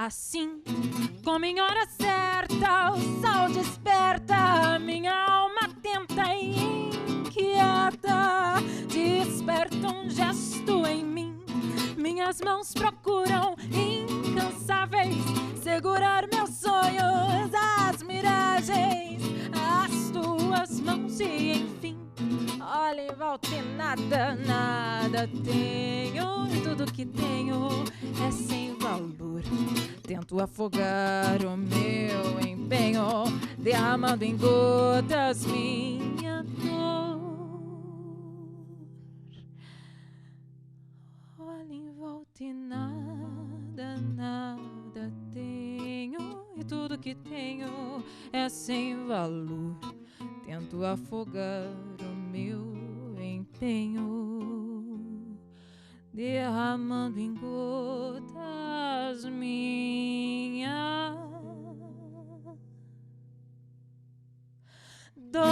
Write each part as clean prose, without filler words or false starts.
Assim, como em hora certa, o sol desperta, minha alma atenta e inquieta, desperta um gesto em mim. Minhas mãos procuram, incansáveis, segurar meus sonhos, as miragens, as tuas mãos e enfim. Olha em volta e nada, nada tenho, e tudo que tenho é sem valor. Tento afogar o meu empenho, derramando em gotas minha dor. Olha em volta e nada, nada tenho, e tudo que tenho é sem valor. Tento afogar o meu empenho, derramando em gotas minha dor.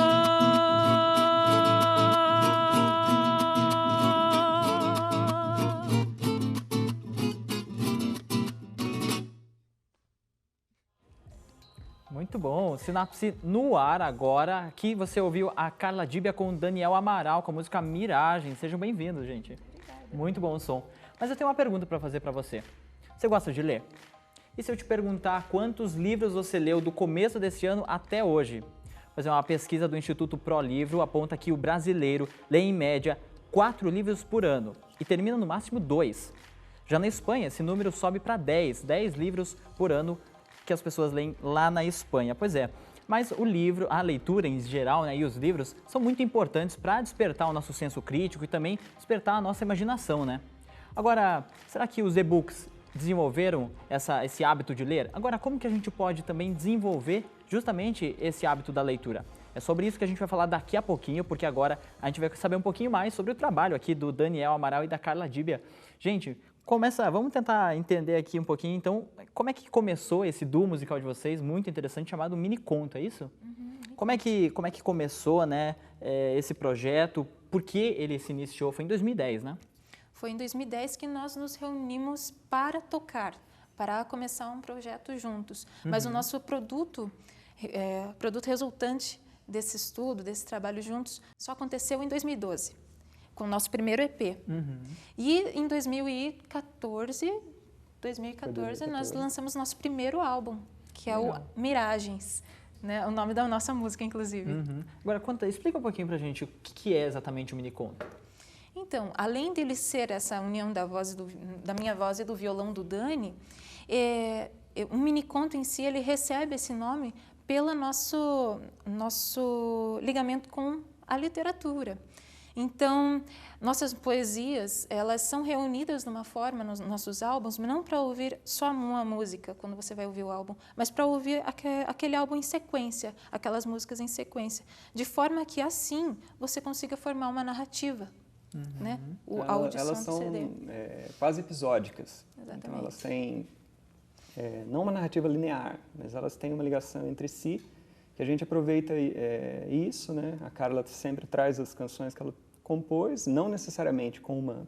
Muito bom, Sinapse no ar agora. Aqui você ouviu a Carla Dibia com o Daniel Amaral com a música Miragem. Sejam bem-vindos, gente. Obrigada. Muito bom o som. Mas eu tenho uma pergunta para fazer para você. Você gosta de ler? E se eu te perguntar quantos livros você leu do começo desse ano até hoje? Pois é, uma pesquisa do Instituto ProLivro aponta que o brasileiro lê em média 4 livros por ano e termina no máximo 2. Já na Espanha, esse número sobe para 10 livros por ano que as pessoas leem lá na Espanha. Pois é, mas o livro, a leitura em geral, né, e os livros são muito importantes para despertar o nosso senso crítico e também despertar a nossa imaginação, né? Agora, será que os e-books desenvolveram esse hábito de ler? Agora, como que a gente pode também desenvolver justamente esse hábito da leitura? É sobre isso que a gente vai falar daqui a pouquinho, porque agora a gente vai saber um pouquinho mais sobre o trabalho aqui do Daniel Amaral e da Carla Dibia. Gente, vamos tentar entender aqui um pouquinho, então, como é que começou esse duo musical de vocês, muito interessante, chamado Mini Conto, é isso? Como é que começou, né, esse projeto? Por que ele se iniciou? Foi em 2010, né? Foi em 2010 que nós nos reunimos para tocar, para começar um projeto juntos. Mas o nosso produto resultante desse estudo, desse trabalho juntos, só aconteceu em 2012. Com o nosso primeiro EP. E em 2014, nós lançamos nosso primeiro álbum, que é o Miragens, né? O nome da nossa música, inclusive. Agora, explica um pouquinho pra gente o que é exatamente o Mini Conto. Então, além dele ser essa união da minha voz e do violão do Dani, o Mini Conto em si, ele recebe esse nome pelo nosso ligamento com a literatura. Então, nossas poesias, elas são reunidas numa forma nos nossos álbuns, não para ouvir só uma música, quando você vai ouvir o álbum, mas para ouvir aquele álbum em sequência, aquelas músicas em sequência, de forma que, assim, você consiga formar uma narrativa, né? A audição elas são do CD. quase episódicas. Exatamente. Então, elas têm, não uma narrativa linear, mas elas têm uma ligação entre si, que a gente aproveita isso, né? A Carla sempre traz as canções que ela compôs, não necessariamente com uma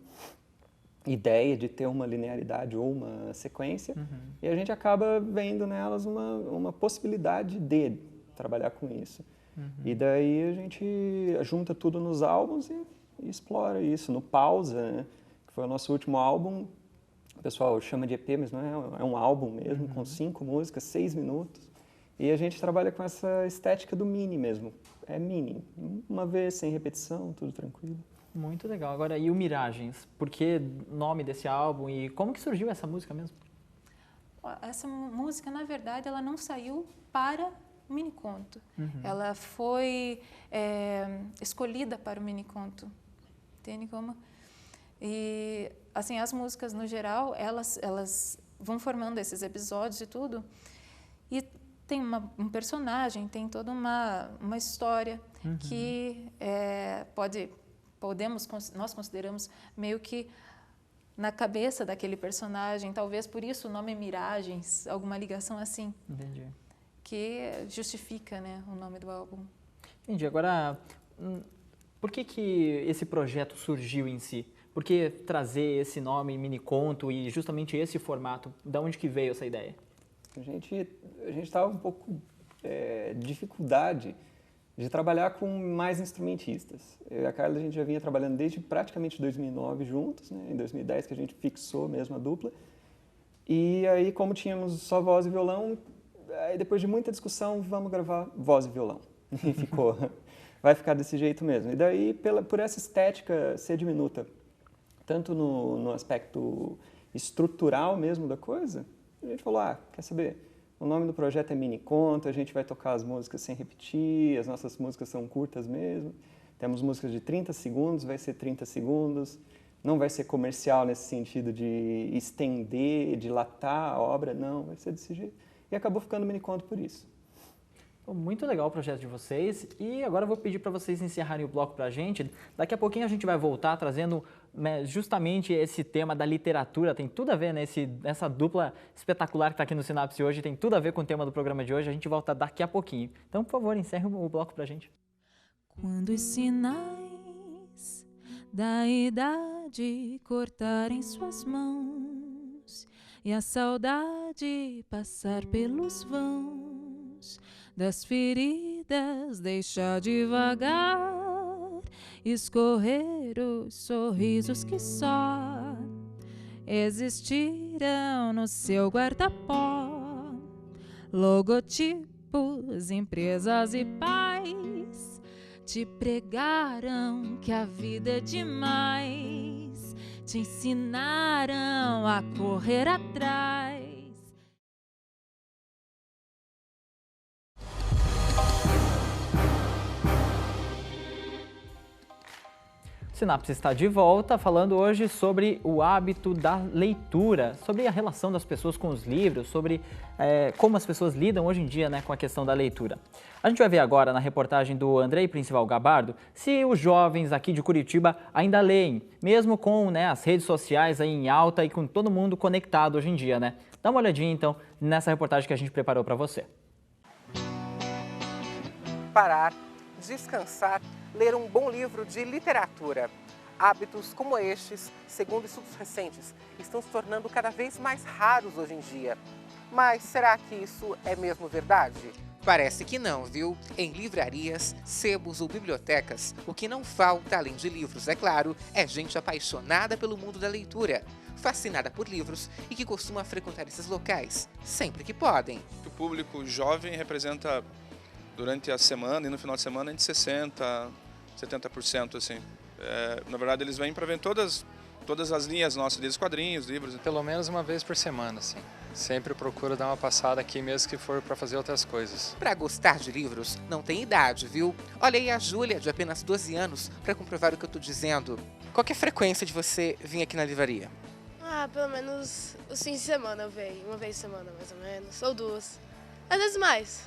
ideia de ter uma linearidade ou uma sequência, e a gente acaba vendo nelas uma possibilidade de trabalhar com isso. E daí a gente junta tudo nos álbuns e explora isso. No Pausa, né? Que foi o nosso último álbum, o pessoal chama de EP, mas não é um álbum mesmo, com 5 músicas, 6 minutos. E a gente trabalha com essa estética do mini mesmo. É mini, uma vez, sem repetição, tudo tranquilo. Muito legal. Agora, e o Miragens? Por que nome desse álbum e como que surgiu essa música mesmo? Essa música, na verdade, ela não saiu para o Mini Conto. Ela foi escolhida para o Mini Conto. Entende como? E, assim, as músicas, no geral, elas vão formando esses episódios e tudo. E tem um personagem, tem toda uma história que nós consideramos meio que na cabeça daquele personagem, talvez por isso o nome Miragens, alguma ligação assim. Entendi. Que justifica, né, o nome do álbum. Entendi. Agora, por que esse projeto surgiu em si? Por que trazer esse nome Mini Conto e justamente esse formato? Da onde que veio essa ideia? A gente estava um pouco de dificuldade de trabalhar com mais instrumentistas. Eu e a Carla, a gente já vinha trabalhando desde praticamente 2009 juntos, né? Em 2010 que a gente fixou mesmo a dupla. E aí, como tínhamos só voz e violão, aí depois de muita discussão, vamos gravar voz e violão. E ficou, vai ficar desse jeito mesmo. E daí, por essa estética ser diminuta, tanto no aspecto estrutural mesmo da coisa, a gente falou, quer saber? O nome do projeto é Mini Conto, a gente vai tocar as músicas sem repetir, as nossas músicas são curtas mesmo. Temos músicas de 30 segundos, vai ser 30 segundos. Não vai ser comercial nesse sentido de estender, dilatar a obra, não, vai ser desse jeito. E acabou ficando Mini Conto por isso. Muito legal o projeto de vocês e agora eu vou pedir para vocês encerrarem o bloco para a gente. Daqui a pouquinho a gente vai voltar trazendo justamente esse tema da literatura, tem tudo a ver nessa dupla espetacular que está aqui no Sinapse hoje, tem tudo a ver com o tema do programa de hoje, a gente volta daqui a pouquinho. Então, por favor, encerre o bloco para a gente. Quando os sinais da idade cortarem suas mãos e a saudade passar pelos vãos das feridas, deixar devagar escorrer os sorrisos que só existiram no seu guarda-pó. Logotipos, empresas e pais te pregaram que a vida é demais, te ensinaram a correr atrás. Sinapse está de volta, falando hoje sobre o hábito da leitura, sobre a relação das pessoas com os livros, sobre como as pessoas lidam hoje em dia, né, com a questão da leitura. A gente vai ver agora na reportagem do Andrei Principal Gabardo se os jovens aqui de Curitiba ainda leem, mesmo com, né, as redes sociais aí em alta e com todo mundo conectado hoje em dia, né? Dá uma olhadinha então nessa reportagem que a gente preparou para você. Parar, descansar, ler um bom livro de literatura. Hábitos como estes, segundo estudos recentes, estão se tornando cada vez mais raros hoje em dia. Mas será que isso é mesmo verdade? Parece que não, viu? Em livrarias, sebos ou bibliotecas, o que não falta, além de livros, é claro, é gente apaixonada pelo mundo da leitura, fascinada por livros e que costuma frequentar esses locais, sempre que podem. O público jovem representa, durante a semana e no final de semana, entre 60% a 70%, assim. Na verdade, eles vêm para ver todas as linhas nossas, desde quadrinhos, livros. Pelo menos uma vez por semana, assim. Sempre procuro dar uma passada aqui, mesmo que for para fazer outras coisas. Para gostar de livros, não tem idade, viu? Olha aí a Júlia, de apenas 12 anos, para comprovar o que eu tô dizendo. Qual que é a frequência de você vir aqui na livraria? Pelo menos os fins de semana eu venho. Uma vez por semana, mais ou menos. Ou duas. Às vezes mais.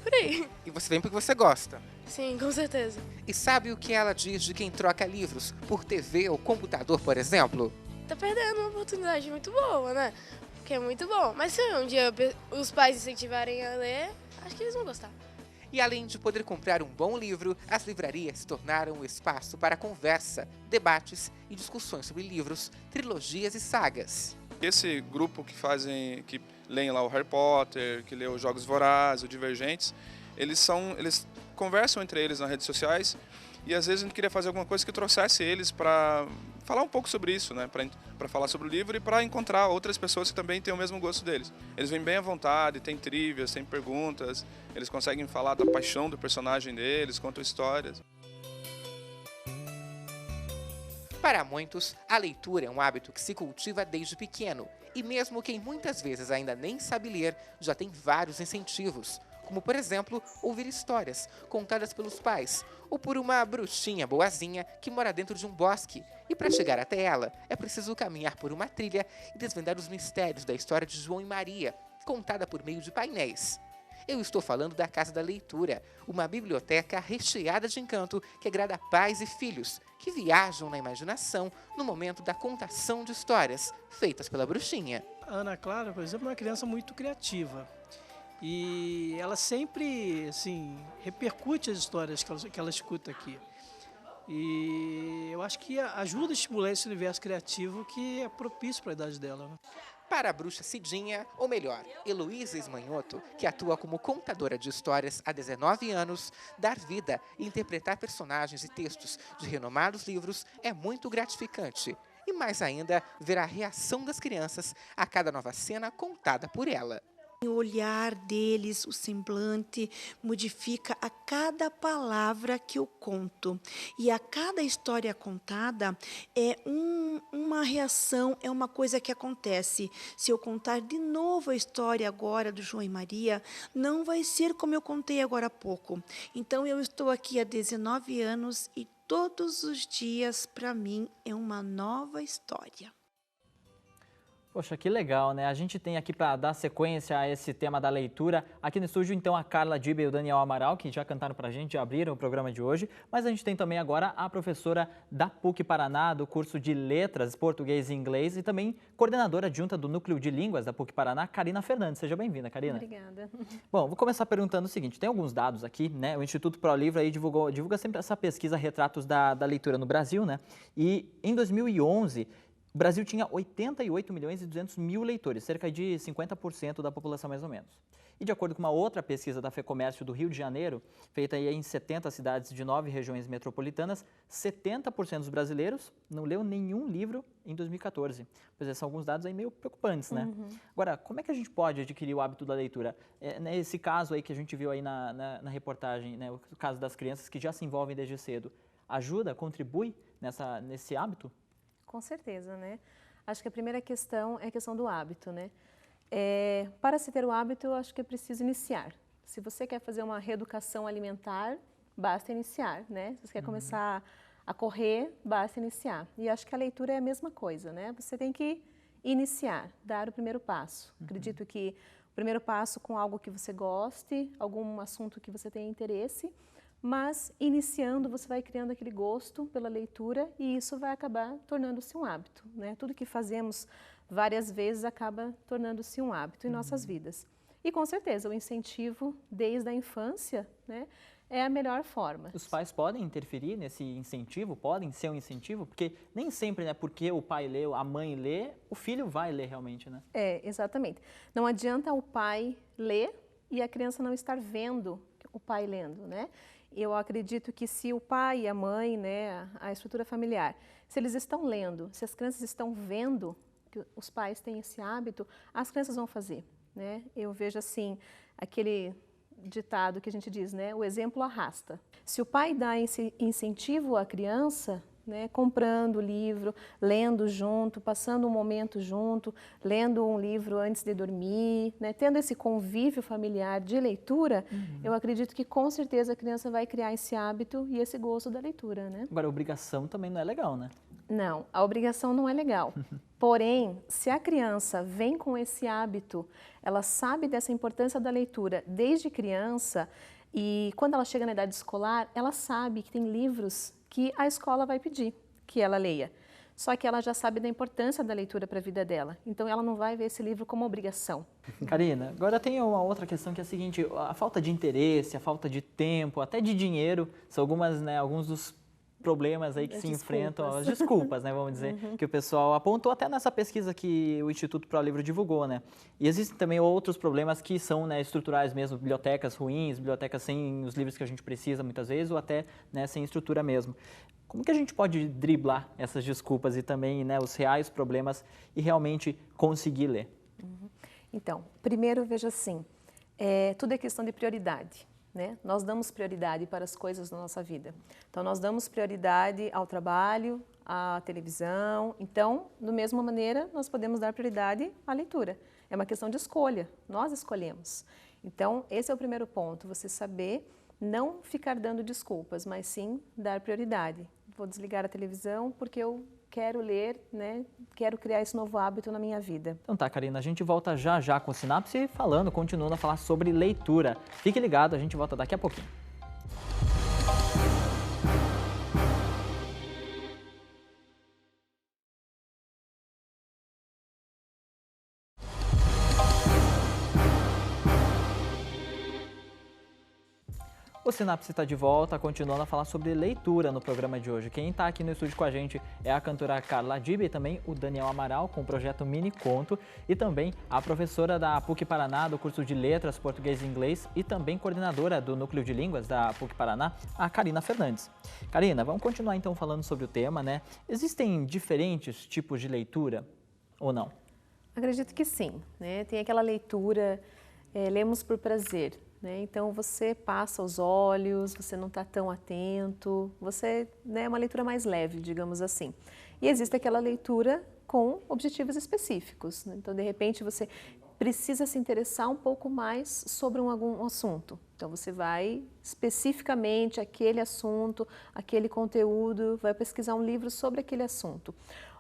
Por aí. E você vem porque você gosta? Sim, com certeza. E sabe o que ela diz de quem troca livros por TV ou computador, por exemplo? Tá perdendo uma oportunidade muito boa, né? Porque é muito bom. Mas se um dia os pais incentivarem a ler, acho que eles vão gostar. E além de poder comprar um bom livro, as livrarias se tornaram um espaço para conversa, debates e discussões sobre livros, trilogias e sagas. Esse grupo que leem lá o Harry Potter, que lê os Jogos Vorazes, o Divergentes, eles conversam entre eles nas redes sociais e às vezes a gente queria fazer alguma coisa que trouxesse eles para falar um pouco sobre isso, né? Para falar sobre o livro e para encontrar outras pessoas que também têm o mesmo gosto deles. Eles vêm bem à vontade, tem trivias, tem perguntas, eles conseguem falar da paixão do personagem deles, contam histórias. Para muitos, a leitura é um hábito que se cultiva desde pequeno e mesmo quem muitas vezes ainda nem sabe ler, já tem vários incentivos, como por exemplo, ouvir histórias contadas pelos pais ou por uma bruxinha boazinha que mora dentro de um bosque. E para chegar até ela, é preciso caminhar por uma trilha e desvendar os mistérios da história de João e Maria, contada por meio de painéis. Eu estou falando da Casa da Leitura, uma biblioteca recheada de encanto que agrada pais e filhos, que viajam na imaginação no momento da contação de histórias feitas pela bruxinha. A Ana Clara, por exemplo, é uma criança muito criativa. E ela sempre, assim, repercute as histórias que ela escuta aqui. E eu acho que ajuda a estimular esse universo criativo que é propício para a idade dela, né? Para a bruxa Cidinha, ou melhor, Heloísa Esmanhoto, que atua como contadora de histórias há 19 anos, dar vida e interpretar personagens e textos de renomados livros é muito gratificante. E mais ainda, ver a reação das crianças a cada nova cena contada por ela. O olhar deles, o semblante, modifica a cada palavra que eu conto. E a cada história contada é uma reação, é uma coisa que acontece. Se eu contar de novo a história agora do João e Maria, não vai ser como eu contei agora há pouco. Então, eu estou aqui há 19 anos e todos os dias, para mim, é uma nova história. Poxa, que legal, né? A gente tem aqui para dar sequência a esse tema da leitura. Aqui no estúdio, então, a Carla Diba e o Daniel Amaral, que já cantaram para a gente, já abriram o programa de hoje. Mas a gente tem também agora a professora da PUC Paraná, do curso de Letras, Português e Inglês, e também coordenadora adjunta do Núcleo de Línguas da PUC Paraná, Karina Fernandes. Seja bem-vinda, Karina. Obrigada. Bom, vou começar perguntando o seguinte, tem alguns dados aqui, né? O Instituto ProLivro aí divulga sempre essa pesquisa Retratos da Leitura no Brasil, né? E em 2011... o Brasil tinha 88 milhões e 200 mil leitores, cerca de 50% da população mais ou menos. E de acordo com uma outra pesquisa da FEComércio do Rio de Janeiro, feita aí em 70 cidades de 9 regiões metropolitanas, 70% dos brasileiros não leu nenhum livro em 2014. Pois é, são alguns dados aí meio preocupantes, né? Agora, como é que a gente pode adquirir o hábito da leitura? Nesse caso aí que a gente viu aí na reportagem, né, o caso das crianças que já se envolvem desde cedo, ajuda, contribui nesse hábito? Com certeza, né? Acho que a primeira questão é a questão do hábito, né? Para se ter o hábito, eu acho que é preciso iniciar. Se você quer fazer uma reeducação alimentar, basta iniciar, né? Se você quer começar a correr, basta iniciar. E acho que a leitura é a mesma coisa, né? Você tem que iniciar, dar o primeiro passo. Acredito que o primeiro passo com algo que você goste, algum assunto que você tenha interesse, mas iniciando você vai criando aquele gosto pela leitura e isso vai acabar tornando-se um hábito, né? Tudo que fazemos várias vezes acaba tornando-se um hábito em nossas vidas. E com certeza o incentivo desde a infância, né, é a melhor forma. Os pais podem interferir nesse incentivo? Podem ser um incentivo? Porque nem sempre, né, porque o pai lê, a mãe lê, o filho vai ler realmente, né? Exatamente. Não adianta o pai ler e a criança não estar vendo o pai lendo, né? Eu acredito que se o pai e a mãe, né, a estrutura familiar, se eles estão lendo, se as crianças estão vendo que os pais têm esse hábito, as crianças vão fazer, né? Eu vejo assim, aquele ditado que a gente diz, né, o exemplo arrasta. Se o pai dá esse incentivo à criança, né, comprando o livro, lendo junto, passando um momento junto, lendo um livro antes de dormir, né, tendo esse convívio familiar de leitura, eu acredito que com certeza a criança vai criar esse hábito e esse gosto da leitura, né? Agora, a obrigação também não é legal, né? Não, a obrigação não é legal. Porém, se a criança vem com esse hábito, ela sabe dessa importância da leitura desde criança e quando ela chega na idade escolar, ela sabe que tem livros que a escola vai pedir que ela leia. Só que ela já sabe da importância da leitura para a vida dela. Então, ela não vai ver esse livro como obrigação. Karina, agora tem uma outra questão que é a seguinte, a falta de interesse, a falta de tempo, até de dinheiro, são alguns dos problemas aí que se enfrentam, as desculpas, né, vamos dizer, que o pessoal apontou até nessa pesquisa que o Instituto ProLivro divulgou, né? E existem também outros problemas que são, né, estruturais mesmo, bibliotecas ruins, bibliotecas sem os livros que a gente precisa muitas vezes, ou até, né, sem estrutura mesmo. Como que a gente pode driblar essas desculpas e também, né, os reais problemas e realmente conseguir ler? Então, primeiro veja assim, tudo é questão de prioridade. Né? Nós damos prioridade para as coisas da nossa vida. Então, nós damos prioridade ao trabalho, à televisão. Então, da mesma maneira, nós podemos dar prioridade à leitura. É uma questão de escolha, nós escolhemos. Então, esse é o primeiro ponto, você saber não ficar dando desculpas, mas sim dar prioridade. Vou desligar a televisão porque eu quero ler, né? Quero criar esse novo hábito na minha vida. Então tá, Karina, a gente volta já já com o Sinapse continuando a falar sobre leitura. Fique ligado, a gente volta daqui a pouquinho. O Sinapse está de volta, continuando a falar sobre leitura no programa de hoje. Quem está aqui no estúdio com a gente é a cantora Carla Dib e também o Daniel Amaral, com o projeto Mini Conto, e também a professora da PUC Paraná, do curso de Letras, Português e Inglês, e também coordenadora do Núcleo de Línguas da PUC Paraná, a Karina Fernandes. Karina, vamos continuar então falando sobre o tema, né? Existem diferentes tipos de leitura ou não? Acredito que sim, né? Tem aquela leitura, lemos por prazer, né? Então você passa os olhos, você não está tão atento, você, né, é uma leitura mais leve, digamos assim. E existe aquela leitura com objetivos específicos, né? Então de repente você precisa se interessar um pouco mais sobre algum assunto. Então você vai especificamente aquele assunto, aquele conteúdo, vai pesquisar um livro sobre aquele assunto.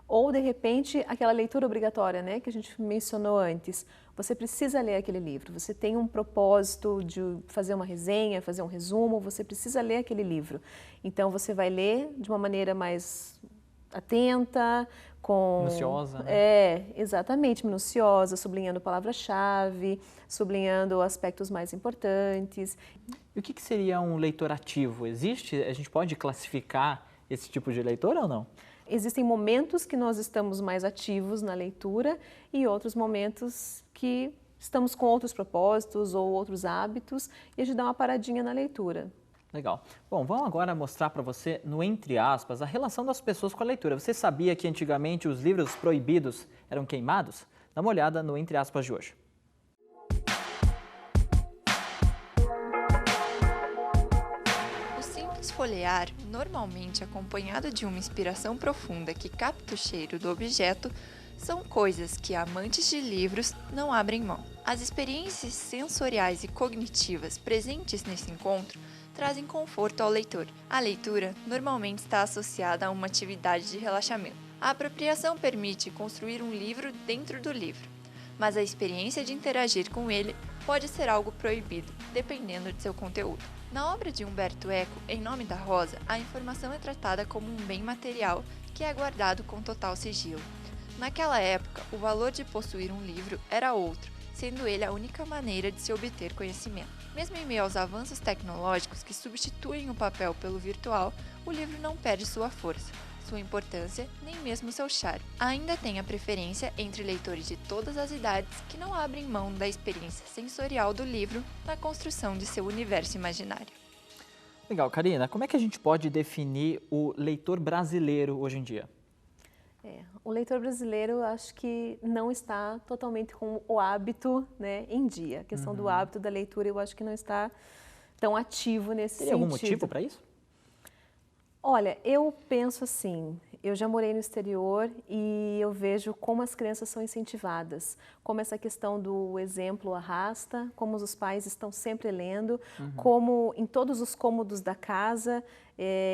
Ou, de repente, aquela leitura obrigatória, né, que a gente mencionou antes. Você precisa ler aquele livro, você tem um propósito de fazer uma resenha, fazer um resumo, você precisa ler aquele livro. Então, você vai ler de uma maneira mais atenta, minuciosa, né? Exatamente, minuciosa, sublinhando palavra-chave, sublinhando aspectos mais importantes. E o que seria um leitor ativo? Existe? A gente pode classificar esse tipo de leitor ou não? Existem momentos que nós estamos mais ativos na leitura e outros momentos que estamos com outros propósitos ou outros hábitos e a gente dá uma paradinha na leitura. Legal. Bom, vamos agora mostrar para você, no entre aspas, a relação das pessoas com a leitura. Você sabia que antigamente os livros proibidos eram queimados? Dá uma olhada no entre aspas de hoje. Folhear, normalmente acompanhado de uma inspiração profunda que capta o cheiro do objeto, são coisas que amantes de livros não abrem mão. As experiências sensoriais e cognitivas presentes nesse encontro trazem conforto ao leitor. A leitura normalmente está associada a uma atividade de relaxamento. A apropriação permite construir um livro dentro do livro, mas a experiência de interagir com ele pode ser algo proibido, dependendo de seu conteúdo. Na obra de Humberto Eco, Em Nome da Rosa, a informação é tratada como um bem material que é guardado com total sigilo. Naquela época, o valor de possuir um livro era outro, sendo ele a única maneira de se obter conhecimento. Mesmo em meio aos avanços tecnológicos que substituem o papel pelo virtual, o livro não perde sua força, sua importância, nem mesmo seu charme. Ainda tem a preferência entre leitores de todas as idades que não abrem mão da experiência sensorial do livro na construção de seu universo imaginário. Legal, Karina, como é que a gente pode definir o leitor brasileiro hoje em dia? O leitor brasileiro, acho que não está totalmente com o hábito, né, em dia. A questão do hábito da leitura, eu acho que não está tão ativo nesse sentido. Tem algum motivo para isso? Olha, eu penso assim, eu já morei no exterior e eu vejo como as crianças são incentivadas, como essa questão do exemplo arrasta, como os pais estão sempre lendo, como em todos os cômodos da casa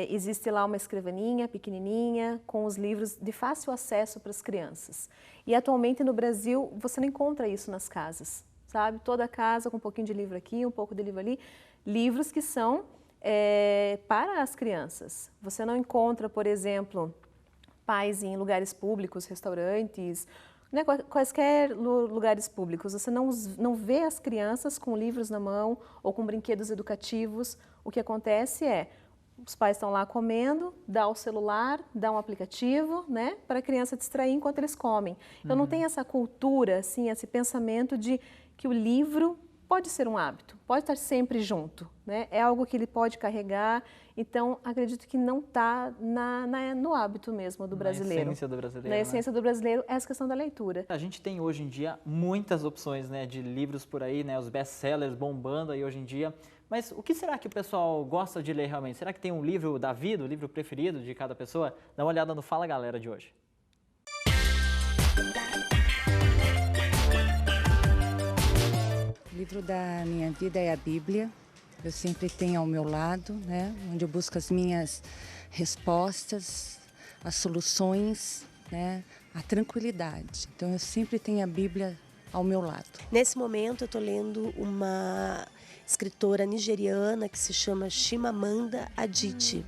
existe lá uma escrivaninha pequenininha com os livros de fácil acesso para as crianças. E atualmente no Brasil você não encontra isso nas casas, sabe? Toda casa com um pouquinho de livro aqui, um pouco de livro ali, livros que são para as crianças. Você não encontra, por exemplo, pais em lugares públicos, restaurantes, né, quaisquer lugares públicos. Você não vê as crianças com livros na mão ou com brinquedos educativos. O que acontece é, os pais estão lá comendo, dá o celular, dá um aplicativo, né, para a criança distrair enquanto eles comem. Então não tem essa cultura, assim, esse pensamento de que o livro pode ser um hábito, pode estar sempre junto, né? É algo que ele pode carregar, então acredito que não está no hábito mesmo do brasileiro. Na essência do brasileiro. Na essência do brasileiro, essa questão da leitura. A gente tem hoje em dia muitas opções, né, de livros por aí, né, os best-sellers bombando aí hoje em dia, mas o que será que o pessoal gosta de ler realmente? Será que tem um livro da vida, o livro preferido de cada pessoa? Dá uma olhada no Fala Galera de hoje. O livro da minha vida é a Bíblia. Eu sempre tenho ao meu lado, né, onde eu busco as minhas respostas, as soluções, né, a tranquilidade. Então eu sempre tenho a Bíblia ao meu lado. Nesse momento eu estou lendo uma escritora nigeriana que se chama Chimamanda Adichie,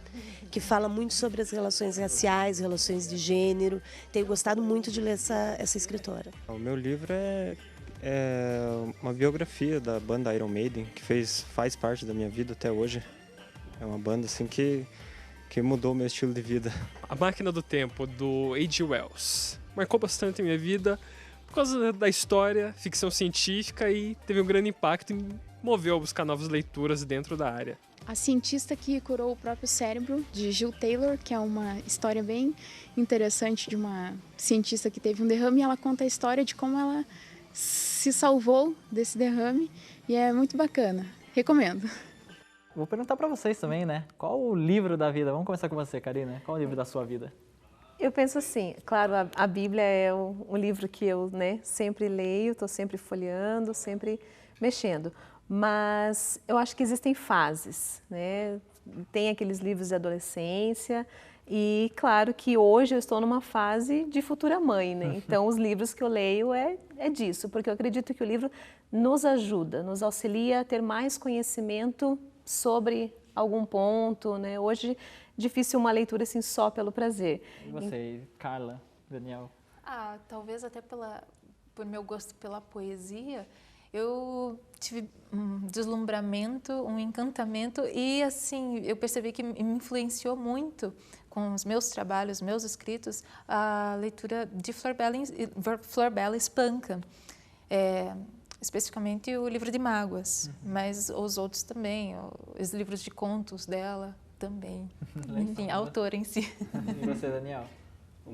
que fala muito sobre as relações raciais, relações de gênero. Tenho gostado muito de ler essa escritora. O meu livro é é uma biografia da banda Iron Maiden, que faz parte da minha vida até hoje. É uma banda assim que mudou o meu estilo de vida. A Máquina do Tempo, do H.G. Wells, marcou bastante a minha vida por causa da história, ficção científica, e teve um grande impacto e me moveu a buscar novas leituras dentro da área. A Cientista que Curou o Próprio Cérebro, de Jill Taylor, que é uma história bem interessante de uma cientista que teve um derrame, e ela conta a história de como ela se salvou desse derrame, e é muito bacana. Recomendo. Vou perguntar para vocês também, né? Qual o livro da vida? Vamos começar com você, Karina. Qual o livro da sua vida? Eu penso assim, claro, a Bíblia é um livro que eu, né, sempre leio, estou sempre folheando, sempre mexendo. Mas eu acho que existem fases, né? Tem aqueles livros de adolescência e, claro, que hoje eu estou numa fase de futura mãe, né? Então, os livros que eu leio é disso, porque eu acredito que o livro nos ajuda, nos auxilia a ter mais conhecimento sobre algum ponto, né? Hoje, difícil uma leitura assim só pelo prazer. E você, Carla, Daniel? Talvez até por meu gosto pela poesia, eu tive um deslumbramento, um encantamento e assim, eu percebi que me influenciou muito com os meus trabalhos, meus escritos, a leitura de Flor Bela Espanca. Especificamente o livro de mágoas, mas os outros também, os livros de contos dela também. Enfim, a autora em si. E você, Daniel? O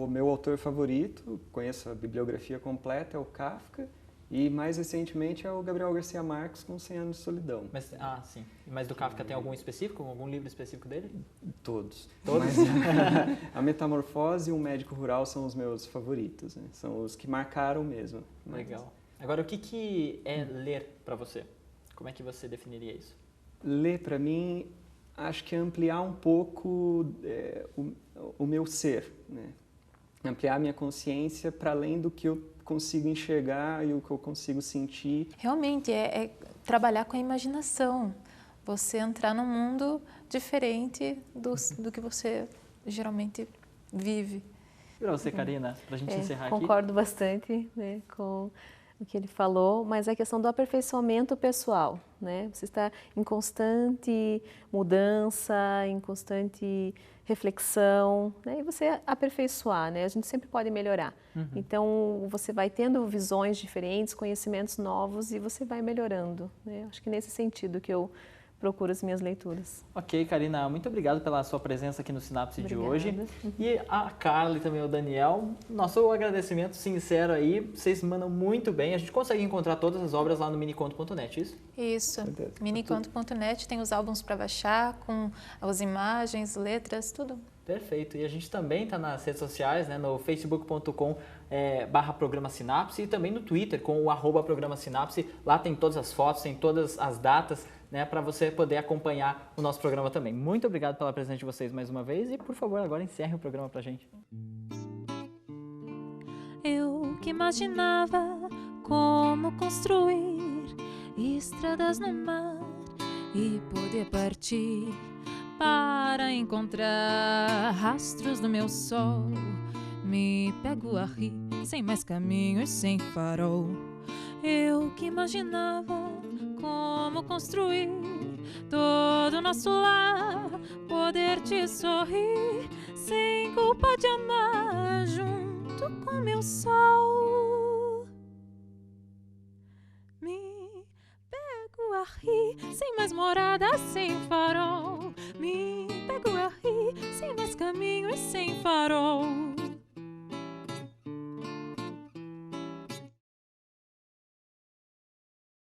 meu autor favorito, conheço a bibliografia completa, é o Kafka, e mais recentemente é o Gabriel Garcia Marques com 100 Anos de Solidão. Mas, sim. Mas do Kafka tem algum específico, algum livro específico dele? Todos. Todos? A Metamorfose e O Médico Rural são os meus favoritos, né? São os que marcaram mesmo. Legal. Agora, o que é ler para você? Como é que você definiria isso? Ler, para mim, acho que é ampliar um pouco o meu ser, né? Ampliar a minha consciência para além do que eu consigo enxergar e o que eu consigo sentir. Realmente, é trabalhar com a imaginação. Você entrar num mundo diferente do que você geralmente vive. E para você, Karina, para a gente encerrar aqui? Concordo bastante, né, com o que ele falou, mas a questão do aperfeiçoamento pessoal, né? Você está em constante mudança, em constante reflexão, né? E você aperfeiçoar, né? A gente sempre pode melhorar. Então, você vai tendo visões diferentes, conhecimentos novos e você vai melhorando, né? Acho que nesse sentido que eu procuro as minhas leituras. Ok, Karina, muito obrigado pela sua presença aqui no Sinapse de hoje. Uhum. E a Carla e também o Daniel, nosso agradecimento sincero aí, vocês mandam muito bem. A gente consegue encontrar todas as obras lá no miniconto.net, isso? Isso, miniconto.net tem os álbuns para baixar, com as imagens, letras, tudo. Perfeito, e a gente também está nas redes sociais, né, no facebook.com/programa Sinapse e também no Twitter com o @programa Sinapse. Lá tem todas as fotos, tem todas as datas, né, para você poder acompanhar o nosso programa também. Muito obrigado pela presença de vocês mais uma vez e, por favor, agora encerre o programa pra gente. Eu que imaginava como construir estradas no mar e poder partir para encontrar rastros do meu sol. Me pego a rir, sem mais caminhos, sem farol. Eu que imaginava como construir todo o nosso lar, poder te sorrir, sem culpa de amar, junto com meu sol. Me pego a rir, sem mais morada, sem farol. Me pego a rir, sem mais caminhos, sem farol.